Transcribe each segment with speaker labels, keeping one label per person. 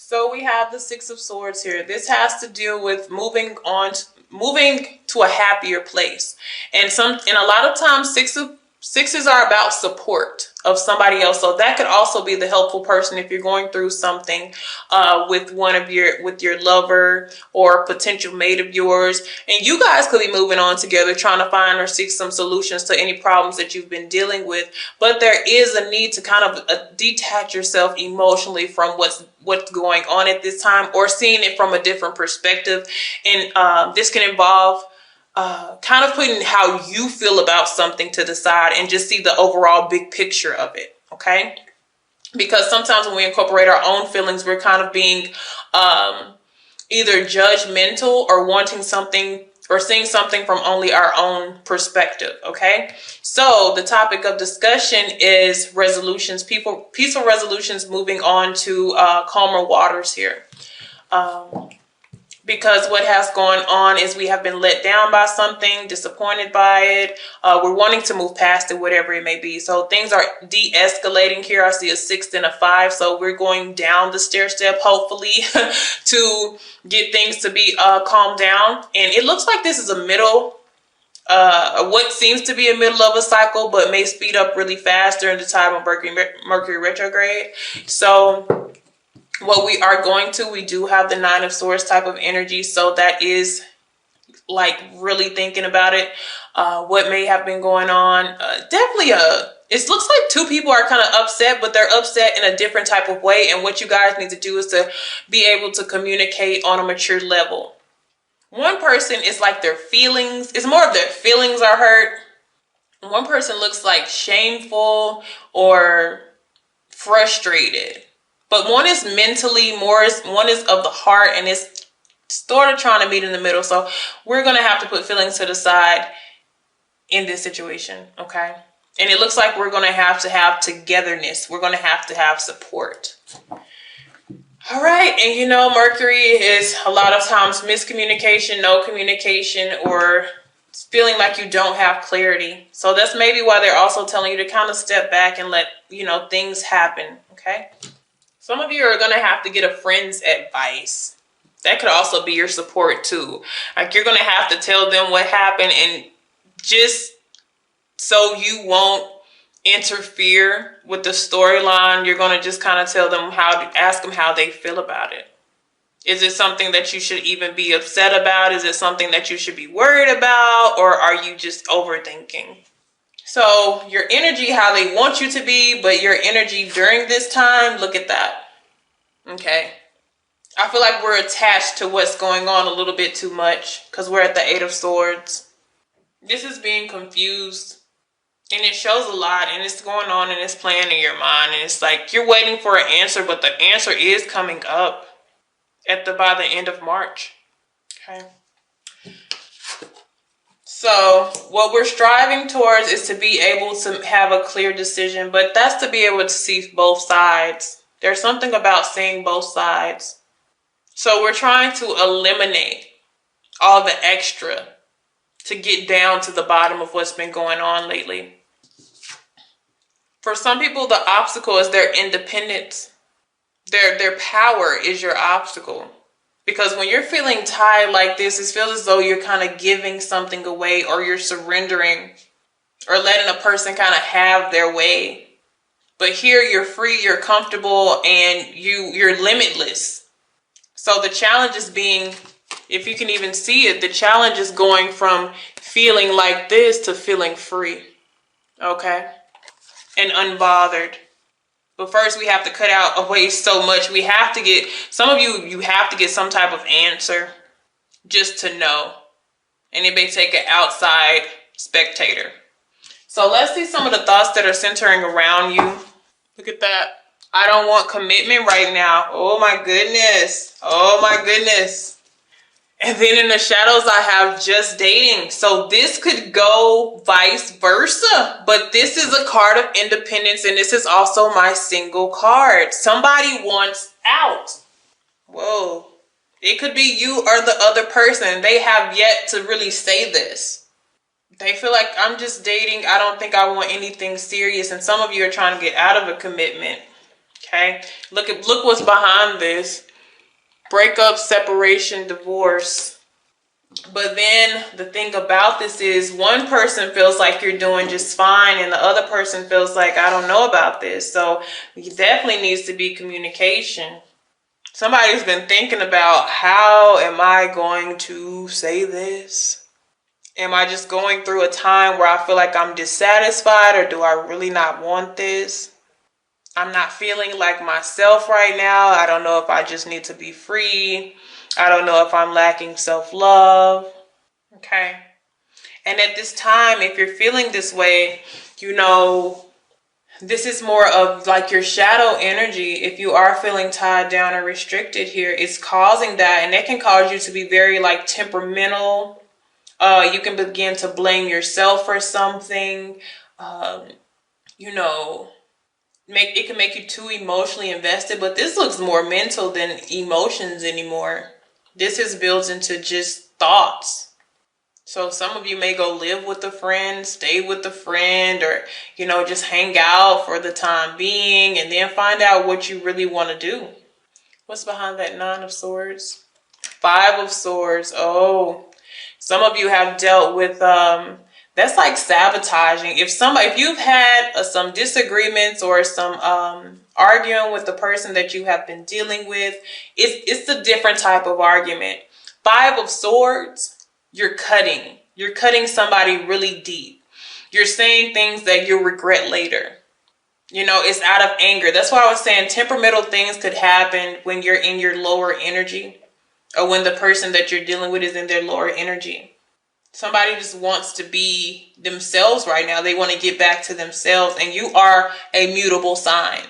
Speaker 1: So we have the Six of Swords here. This has to deal with moving to a happier place. And a lot of times sixes are about support of somebody else. So that could also be the helpful person if you're going through something with your lover or potential mate of yours. And you guys could be moving on together, trying to find or seek some solutions to any problems that you've been dealing with. But there is a need to kind of detach yourself emotionally from what's going on at this time, or seeing it from a different perspective. And this can involve kind of putting how you feel about something to the side and just see the overall big picture of it. Okay. Because sometimes when we incorporate our own feelings, we're kind of being either judgmental or wanting something or seeing something from only our own perspective. Okay. So the topic of discussion is resolutions, peaceful resolutions, moving on to calmer waters here. Because what has gone on is we have been let down by something, disappointed by it. We're wanting to move past it, whatever it may be. So things are de-escalating here. I see a 6 and a 5. So we're going down the stair step, hopefully, to get things to be calmed down. And it looks like this is a middle, what seems to be a middle of a cycle, but may speed up really fast during the time of Mercury retrograde. So what we do have the 9 of Swords type of energy. So that is like really thinking about it, what may have been going on. Definitely it looks like 2 people are kind of upset, but they're upset in a different type of way. And what you guys need to do is to be able to communicate on a mature level. One person is like their feelings. It's more of their feelings are hurt. One person looks like shameful or frustrated. But one is mentally, one is of the heart, and it's sort of trying to meet in the middle. So we're going to have to put feelings to the side in this situation, okay? And it looks like we're going to have togetherness. We're going to have support. All right, and Mercury is a lot of times miscommunication, no communication, or feeling like you don't have clarity. So that's maybe why they're also telling you to kind of step back and let, things happen, okay? Some of you are going to have to get a friend's advice. That could also be your support too. Like you're going to have to tell them what happened, and just so you won't interfere with the storyline, you're going to just kind of ask them how they feel about it. Is it something that you should even be upset about? Is it something that you should be worried about? Or are you just overthinking? So your energy, how they want you to be, but your energy during this time, look at that. Okay. I feel like we're attached to what's going on a little bit too much because we're at the 8 of Swords. This is being confused, and it shows a lot, and it's going on and it's playing in your mind. And it's like you're waiting for an answer, but the answer is coming up by the end of March. Okay. So what we're striving towards is to be able to have a clear decision, but that's to be able to see both sides. There's something about seeing both sides. So we're trying to eliminate all the extra to get down to the bottom of what's been going on lately. For some people, the obstacle is their independence. Their power is your obstacle. Because when you're feeling tired like this, it feels as though you're kind of giving something away, or you're surrendering or letting a person kind of have their way. But here you're free, you're comfortable, and you're limitless. So the challenge is being, if you can even see it, the challenge is going from feeling like this to feeling free. Okay? And unbothered. But first we have to cut out away so much. We have to get, some of you have to get some type of answer just to know. And it may take an outside spectator. So let's see some of the thoughts that are centering around you. Look at that. I don't want commitment right now. Oh my goodness. Oh my goodness. And then in the shadows, I have just dating. So this could go vice versa. But this is a card of independence, and this is also my single card. Somebody wants out. Whoa. It could be you or the other person. They have yet to really say this. They feel like, I'm just dating. I don't think I want anything serious. And some of you are trying to get out of a commitment. Okay. Look what's behind this. Breakup, separation, divorce. But then the thing about this is one person feels like you're doing just fine and the other person feels like, I don't know about this. So it definitely needs to be communication. Somebody's been thinking about, how am I going to say this? Am I just going through a time where I feel like I'm dissatisfied, or do I really not want this? I'm not feeling like myself right now. I don't know if I just need to be free. I don't know if I'm lacking self-love. Okay. And at this time, if you're feeling this way, this is more of like your shadow energy. If you are feeling tied down or restricted here, it's causing that. And that can cause you to be very like temperamental. You can begin to blame yourself for something. It can make you too emotionally invested, but this looks more mental than emotions anymore. This is built into just thoughts. So some of you may go live with a friend, stay with a friend, or, just hang out for the time being and then find out what you really want to do. What's behind that 9 of Swords? 5 of Swords. Oh, some of you have dealt with, that's like sabotaging. If you've had some disagreements or some arguing with the person that you have been dealing with, it's a different type of argument. 5 of Swords. You're cutting somebody really deep. You're saying things that you'll regret later. It's out of anger. That's why I was saying temperamental things could happen when you're in your lower energy, or when the person that you're dealing with is in their lower energy. Somebody just wants to be themselves right now. They want to get back to themselves, and you are a mutable sign.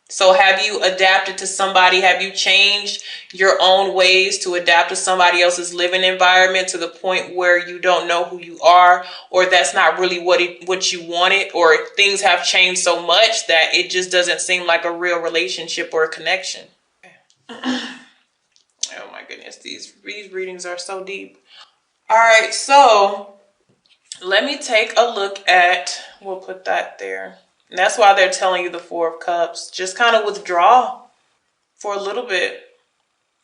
Speaker 1: So have you adapted to somebody? Have you changed your own ways to adapt to somebody else's living environment to the point where you don't know who you are, or that's not really what you wanted, or things have changed so much that it just doesn't seem like a real relationship or a connection? Oh my goodness, these readings are so deep. All right, so let me take a look at, we'll put that there. And that's why they're telling you the 4 of Cups. Just kind of withdraw for a little bit.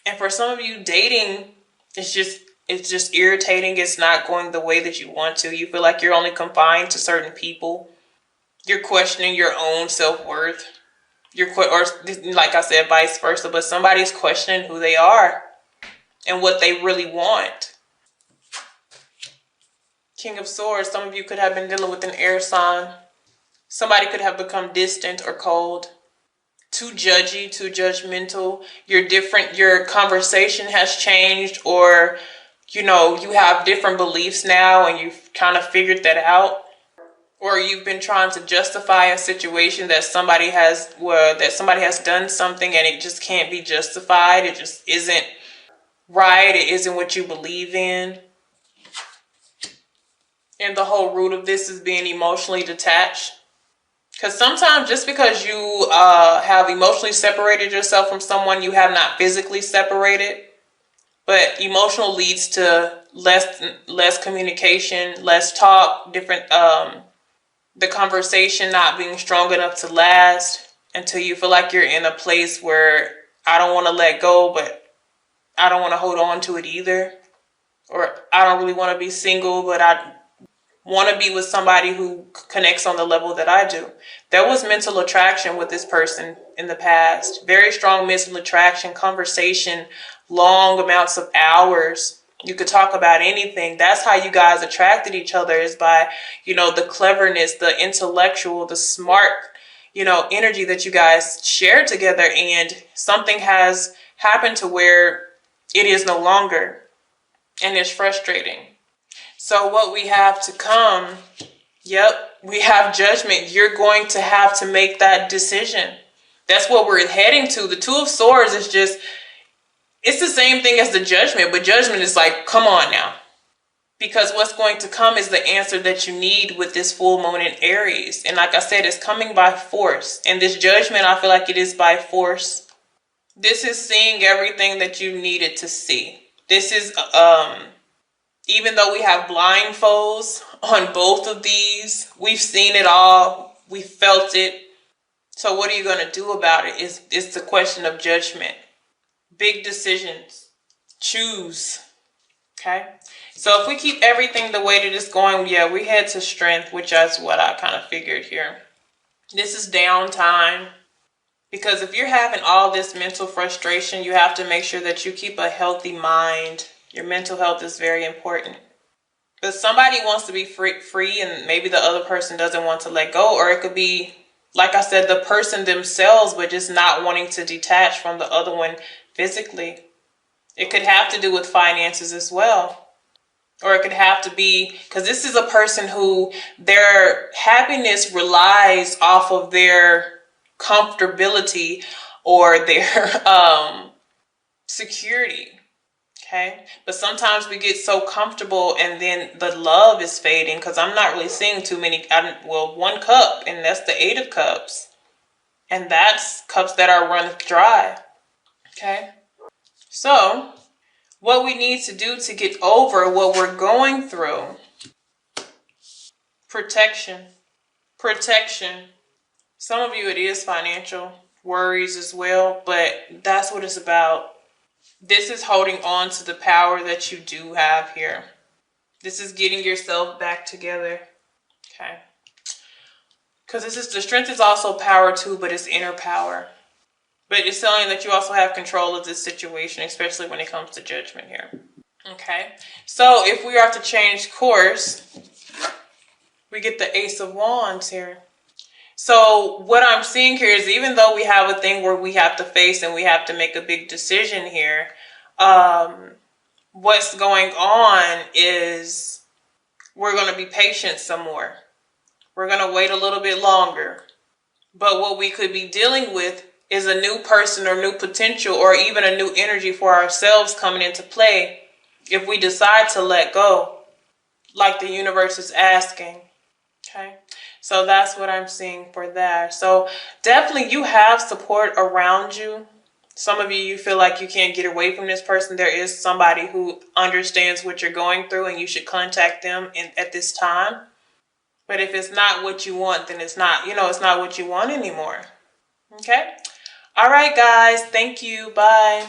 Speaker 1: And for some of you, dating, it's just irritating. It's not going the way that you want to. You feel like you're only confined to certain people. You're questioning your own self-worth. Or like I said, vice versa. But somebody's questioning who they are and what they really want. King of Swords. Some of you could have been dealing with an air sign. Somebody could have become distant or cold, too judgy, too judgmental. Your conversation has changed, or, you have different beliefs now and you've kind of figured that out. Or you've been trying to justify a situation that somebody has done something and it just can't be justified. It just isn't right. It isn't what you believe in. And the whole root of this is being emotionally detached. Because sometimes just because you have emotionally separated yourself from someone, you have not physically separated. But emotional leads to less communication, less talk, the conversation not being strong enough to last until you feel like you're in a place where I don't want to let go, but I don't want to hold on to it either. Or I don't really want to be single, but I want to be with somebody who connects on the level that I do. There was mental attraction with this person in the past. Very strong mental attraction, conversation, long amounts of hours. You could talk about anything. That's how you guys attracted each other, is by, the cleverness, the intellectual, the smart, energy that you guys shared together. And something has happened to where it is no longer. And it's frustrating. So what we have to come, we have judgment. You're going to have to make that decision. That's what we're heading to. The 2 of Swords is it's the same thing as the Judgment, but Judgment is like, come on now. Because what's going to come is the answer that you need with this full moon in Aries. And like I said, it's coming by force. And this Judgment, I feel like it is by force. This is seeing everything that you needed to see. This is, even though we have blindfolds on both of these, we've seen it all. We felt it. So what are you going to do about it? It's the question of judgment. big decisions. Choose. Okay. So if we keep everything the way that it's going, yeah, we head to strength, which is what I kind of figured here. This is downtime. Because if you're having all this mental frustration, you have to make sure that you keep a healthy mind. Your mental health is very important. But somebody wants to be free and maybe the other person doesn't want to let go. Or it could be, like I said, the person themselves, but just not wanting to detach from the other one physically. It could have to do with finances as well. Or it could have to be, because this is a person who their happiness relies off of their comfortability or their security. Okay, but sometimes we get so comfortable and then the love is fading, because I'm not really seeing too many. Well, one cup, and that's the 8 of cups, and that's cups that are run dry. Okay, so what we need to do to get over what we're going through: protection. Some of you, it is financial worries as well, but that's what it's about. This is holding on to the power that you do have here. This is getting yourself back together. Okay. Because the strength is also power too, but it's inner power. But it's telling that you also have control of this situation, especially when it comes to judgment here. Okay. So if we are to change course, we get the Ace of Wands here. So what I'm seeing here is, even though we have a thing where we have to face and we have to make a big decision here, what's going on is we're going to be patient some more. We're going to wait a little bit longer. But what we could be dealing with is a new person or new potential or even a new energy for ourselves coming into play if we decide to let go, like the universe is asking. Okay. So that's what I'm seeing for that. So definitely you have support around you. Some of you, you feel like you can't get away from this person. There is somebody who understands what you're going through and you should contact them at this time. But if it's not what you want, then it's not, it's not what you want anymore. Okay. All right, guys. Thank you. Bye.